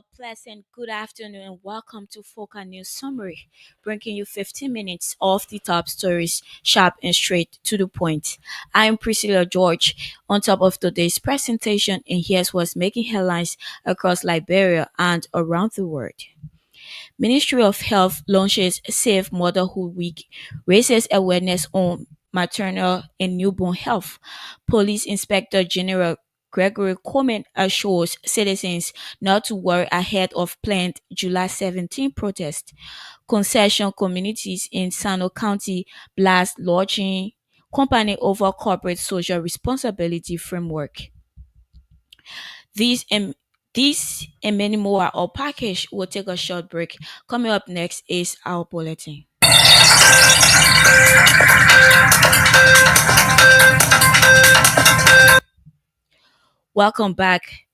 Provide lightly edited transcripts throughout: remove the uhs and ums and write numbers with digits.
A pleasant good afternoon and welcome to Foca News Summary, bringing you 15 minutes of the top stories, sharp and straight to the point. I am Priscilla George. On top of today's presentation, and here's what's making headlines across Liberia and around the world. Ministry of Health launches Safe Motherhood Week, raises awareness on maternal and newborn health. Police Inspector General Gregory Coleman assures citizens not to worry ahead of planned July 17 protest. Concession communities in Sano County blast lodging company over corporate social responsibility framework. These and these and many more are all packaged. We'll take a short break. Coming up next is our bulletin. Welcome back.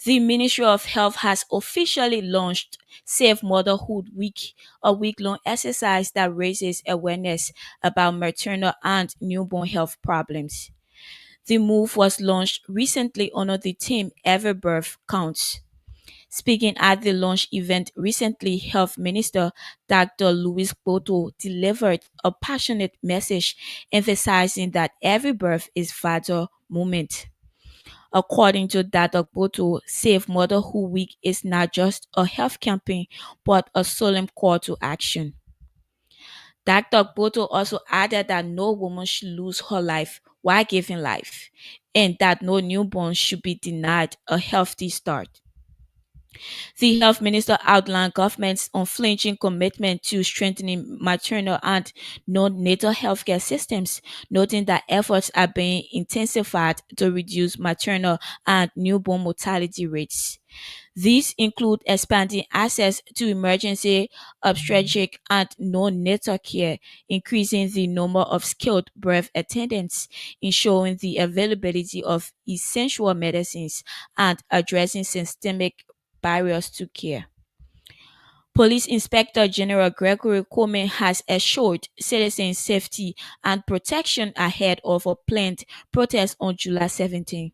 The Ministry of Health has officially launched Safe Motherhood Week, a week-long exercise that raises awareness about maternal and newborn health problems. The move was launched recently under the theme Every Birth Counts. Speaking at the launch event recently, Health Minister Dr. Louis Boto delivered a passionate message emphasizing that every birth is vital moment. According to Dr. Boto, Safe Motherhood Week is not just a health campaign but a solemn call to action. Dr. Boto also added that no woman should lose her life while giving life, and that no newborn should be denied a healthy start. The health minister outlined government's unflinching commitment to strengthening maternal and neonatal healthcare systems, noting that efforts are being intensified to reduce maternal and newborn mortality rates. These include expanding access to emergency obstetric and neonatal care, increasing the number of skilled birth attendants, ensuring the availability of essential medicines, and addressing systemic barriers to care. Police Inspector General Gregory Coleman has assured citizens safety and protection ahead of a planned protest on July 17.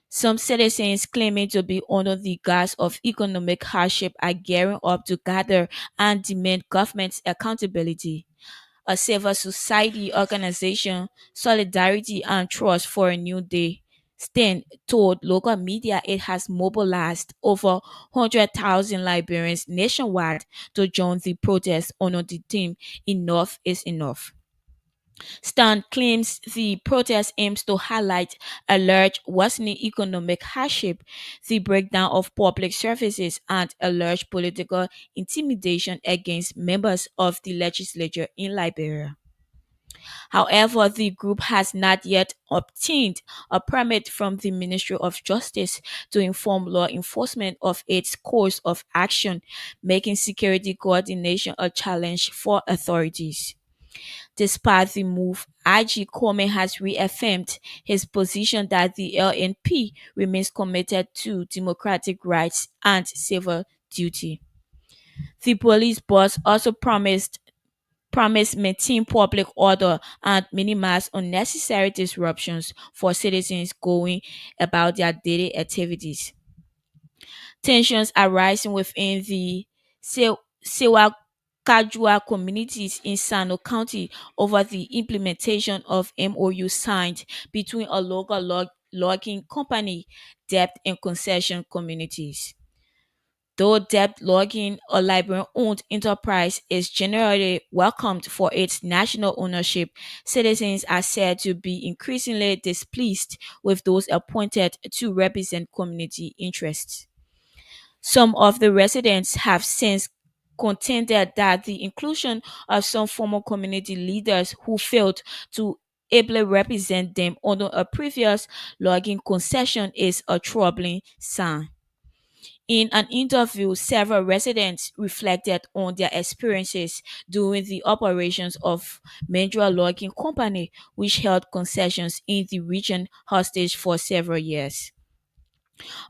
Some citizens claiming to be under the guise of economic hardship are gearing up to gather and demand government's accountability. A civil society organization, Solidarity and Trust for a New Day, Stand told local media it has mobilized over 100,000 Liberians nationwide to join the protest under the theme Enough is Enough. Stan claims the protest aims to highlight a large worsening economic hardship, the breakdown of public services, and a large political intimidation against members of the legislature in Liberia. However, the group has not yet obtained a permit from the Ministry of Justice to inform law enforcement of its course of action, making security coordination a challenge for authorities. Despite the move, IG Coleman has reaffirmed his position that the LNP remains committed to democratic rights and civil duty. The police boss also promised maintain public order and minimize unnecessary disruptions for citizens going about their daily activities. Tensions are rising within the Sewa Kajua communities in Sano County over the implementation of MOU signed between a local logging company, debt and concession communities. Though debt logging, a Liberian-owned enterprise, is generally welcomed for its national ownership, citizens are said to be increasingly displeased with those appointed to represent community interests. Some of the residents have since contended that the inclusion of some former community leaders who failed to ably represent them under a previous logging concession is a troubling sign. In an interview, several residents reflected on their experiences during the operations of Mandra Logging Company, which held concessions in the region hostage for several years.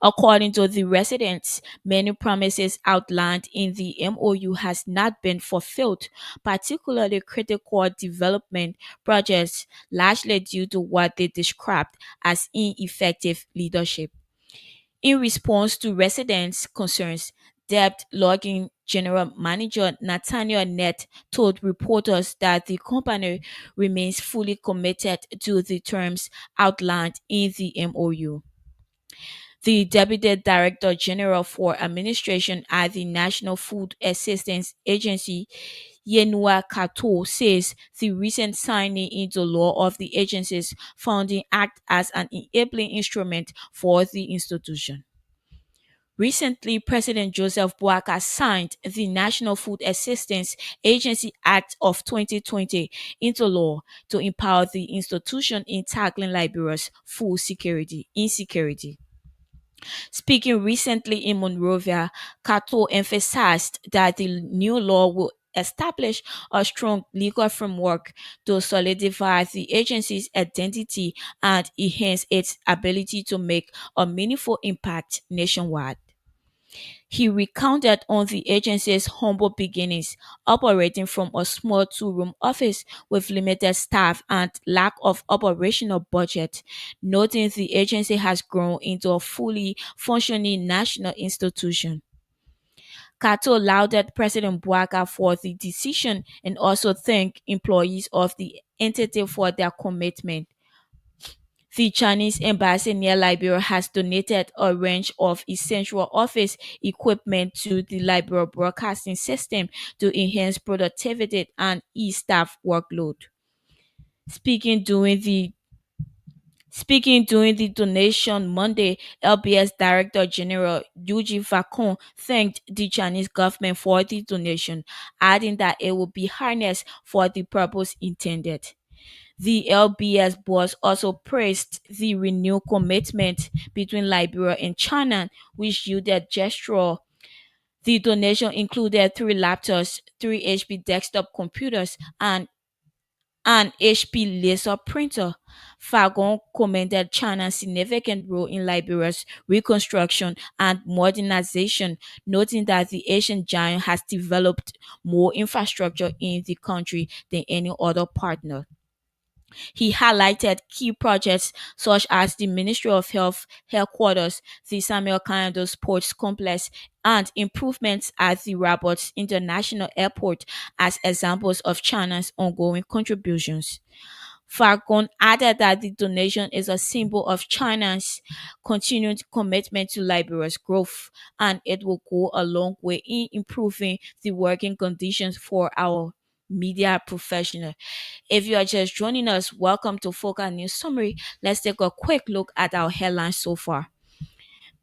According to the residents, many promises outlined in the MOU has not been fulfilled, particularly critical development projects, largely due to what they described as ineffective leadership. In response to residents' concerns, Debt Logging General Manager Nathaniel Nett told reporters that the company remains fully committed to the terms outlined in the MOU. The Deputy Director General for Administration at the National Food Assistance Agency, Yenua Kato, says the recent signing into law of the agency's founding act as an enabling instrument for the institution. Recently, President Joseph Boakai signed the National Food Assistance Agency Act of 2020 into law to empower the institution in tackling Liberia's food security insecurity. Speaking recently in Monrovia, Kato emphasized that the new law will establish a strong legal framework to solidify the agency's identity and enhance its ability to make a meaningful impact nationwide. He recounted on the agency's humble beginnings, operating from a small two-room office with limited staff and lack of operational budget, noting the agency has grown into a fully functioning national institution. Kato lauded President Bouaga for the decision and also thanked employees of the entity for their commitment. The Chinese embassy near Liberia has donated a range of essential office equipment to the Liberia broadcasting system to enhance productivity and ease staff workload. Speaking during the Speaking during the donation Monday, LBS Director General Yuji Vacon thanked the Chinese government for the donation, adding that it will be harnessed for the purpose intended. The LBS boss also praised the renewed commitment between Liberia and China, which yielded gesture. The donation included three laptops, three HP desktop computers, and an HP laser printer. Fagon commended China's significant role in Liberia's reconstruction and modernization, noting that the Asian giant has developed more infrastructure in the country than any other partner. He highlighted key projects such as the Ministry of Health headquarters, the Samuel Kayando Sports Complex, and improvements at the Rabat International Airport as examples of China's ongoing contributions. Fargon added that the donation is a symbol of China's continued commitment to Liberia's growth, and it will go a long way in improving the working conditions for our media professionals. If you are just joining us, welcome to Focal News Summary. Let's take a quick look at our headlines so far.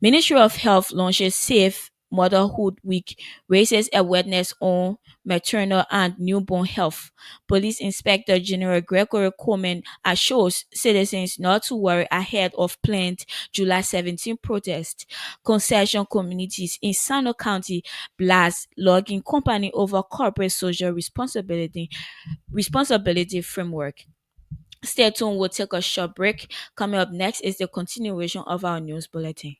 Ministry of Health launches Safe Motherhood Week, raises awareness on maternal and newborn health. Police Inspector General Gregory Coleman assures citizens not to worry ahead of planned July 17 protest. Concession communities in Sano County blast logging company over corporate social responsibility framework. Stay tuned, we'll take a short break. Coming up next is the continuation of our news bulletin.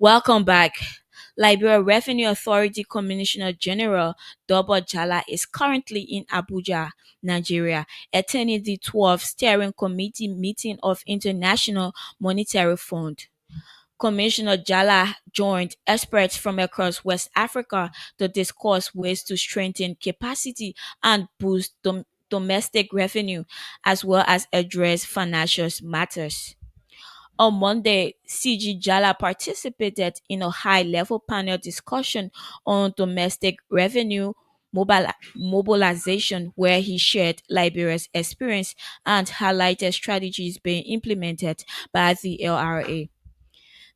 Welcome back. Liberia Revenue Authority Commissioner General Dobo Jala is currently in Abuja, Nigeria, attending the 12th Steering Committee meeting of International Monetary Fund. Commissioner Jala joined experts from across West Africa to discuss ways to strengthen capacity and boost domestic revenue, as well as address financial matters. On Monday, CG Jala participated in a high-level panel discussion on domestic revenue mobilization, where he shared Liberia's experience and highlighted strategies being implemented by the LRA.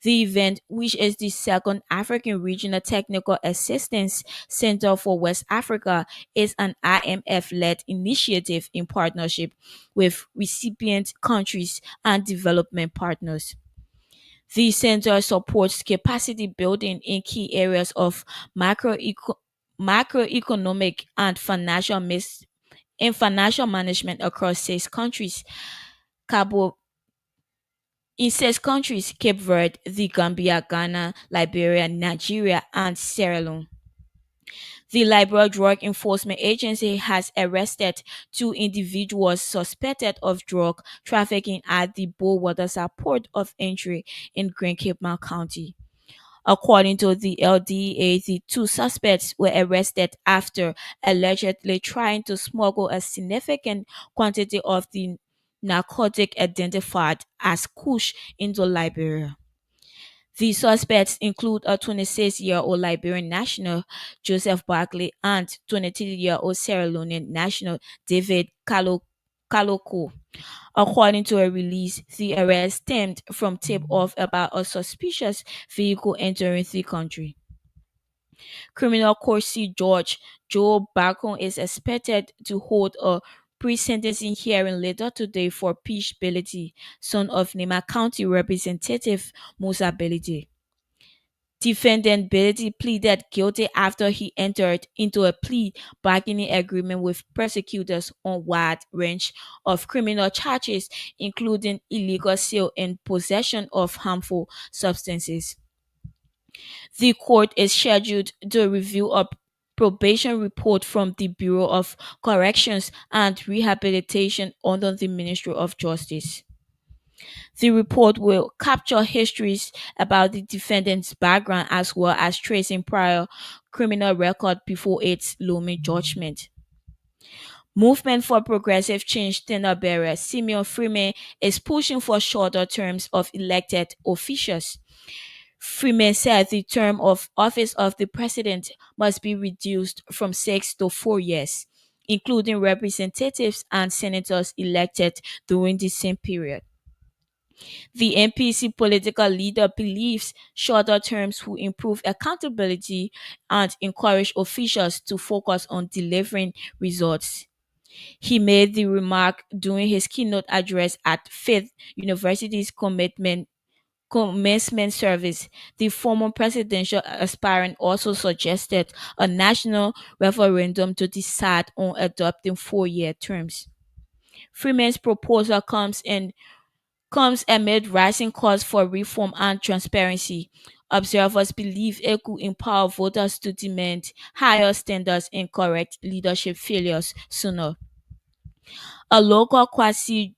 The event, which is the second African Regional Technical Assistance Center for West Africa, is an IMF-led initiative in partnership with recipient countries and development partners. The center supports capacity building in key areas of macroeconomic and financial management across Cabo six countries: Cape Verde, the Gambia, Ghana, Liberia, Nigeria, and Sierra Leone. The Liberal Drug Enforcement Agency has arrested two individuals suspected of drug trafficking at the Bowater port of entry in Grand Cape County. According to the LDA, the two suspects were arrested after allegedly trying to smuggle a significant quantity of the narcotic identified as Kush into Liberia. The suspects include a 26-year-old Liberian national, Joseph Barkley, and 23-year-old Sierra Leonean national, David Kaloko. According to a release, the arrest stemmed from tip-off about a suspicious vehicle entering the country. Criminal Court Judge Joe Barcon is expected to hold a pre-sentencing hearing later today for Peach Belity, son of Nema County Representative Musa Belity. Defendant Belity pleaded guilty after he entered into a plea bargaining agreement with prosecutors on wide range of criminal charges, including illegal sale and possession of harmful substances. The court is scheduled to review a probation report from the Bureau of Corrections and Rehabilitation under the Ministry of Justice. The report will capture histories about the defendant's background as well as tracing prior criminal record before its looming judgment. Movement for Progressive Change tenure bearer Simeon Freeman is pushing for shorter terms of elected officials. Freeman said the term of office of the president must be reduced from 6 to 4 years, including representatives and senators elected during the same period. The NPC political leader believes shorter terms will improve accountability and encourage officials to focus on delivering results. He made the remark during his keynote address at Faith University's commencement service. The former presidential aspirant also suggested a national referendum to decide on adopting 4-year terms. Freeman's proposal comes amid rising calls for reform and transparency. Observers believe it could empower voters to demand higher standards and correct leadership failures sooner. A local quasi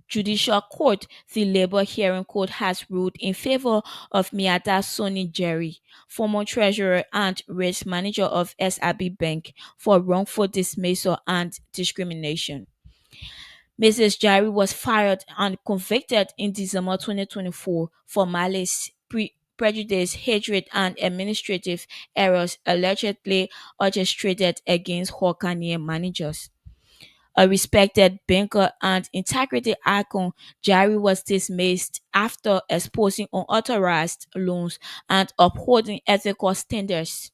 judicial court, the Labour Hearing Court, has ruled in favor of Miata Soni Jerry, former treasurer and risk manager of SRB Bank, for wrongful dismissal and discrimination. Mrs. Jari was fired and convicted in December 2024 for malice, prejudice, hatred, and administrative errors allegedly orchestrated against her Ghanaian managers. A respected banker and integrity icon, Jari was dismissed after exposing unauthorized loans and upholding ethical standards.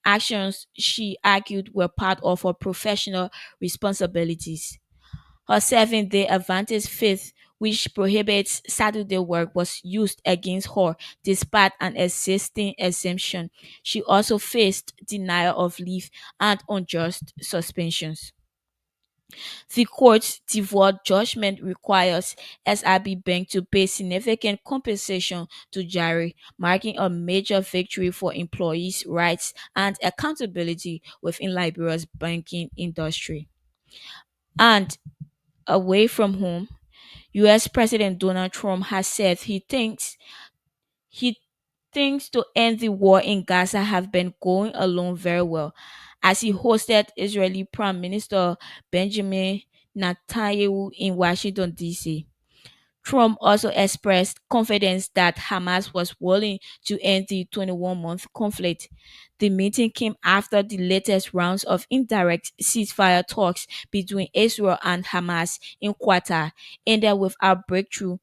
Actions she argued were part of her professional responsibilities. Her 7-day Adventist faith, which prohibits Saturday work, was used against her despite an existing exemption. She also faced denial of leave and unjust suspensions. The court's default judgment requires SRB Bank to pay significant compensation to Jari, marking a major victory for employees' rights and accountability within Liberia's banking industry. And away from home, US President Donald Trump has said he thinks to end the war in Gaza have been going along very well as he hosted Israeli Prime Minister Benjamin Netanyahu in Washington DC. Trump also expressed confidence that Hamas was willing to end the 21-month conflict. The meeting came after the latest rounds of indirect ceasefire talks between Israel and Hamas in Qatar ended without breakthrough,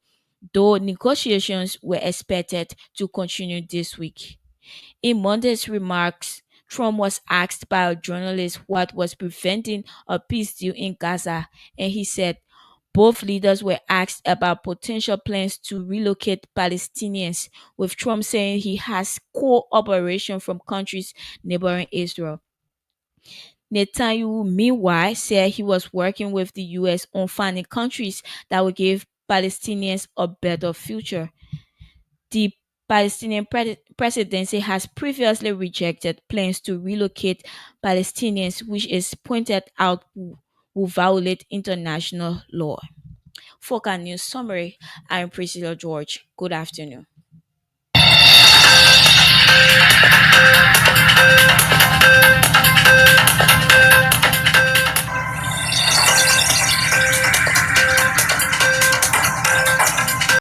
though negotiations were expected to continue this week. In Monday's remarks, Trump was asked by a journalist what was preventing a peace deal in Gaza, and he said both leaders were asked about potential plans to relocate Palestinians, with Trump saying he has cooperation from countries neighboring Israel. Netanyahu, meanwhile, said he was working with the US on finding countries that would give Palestinians a better future. The Palestinian presidency has previously rejected plans to relocate Palestinians, which is pointed out will violate international law. Foca News Summary. I'm Priscilla George. Good afternoon.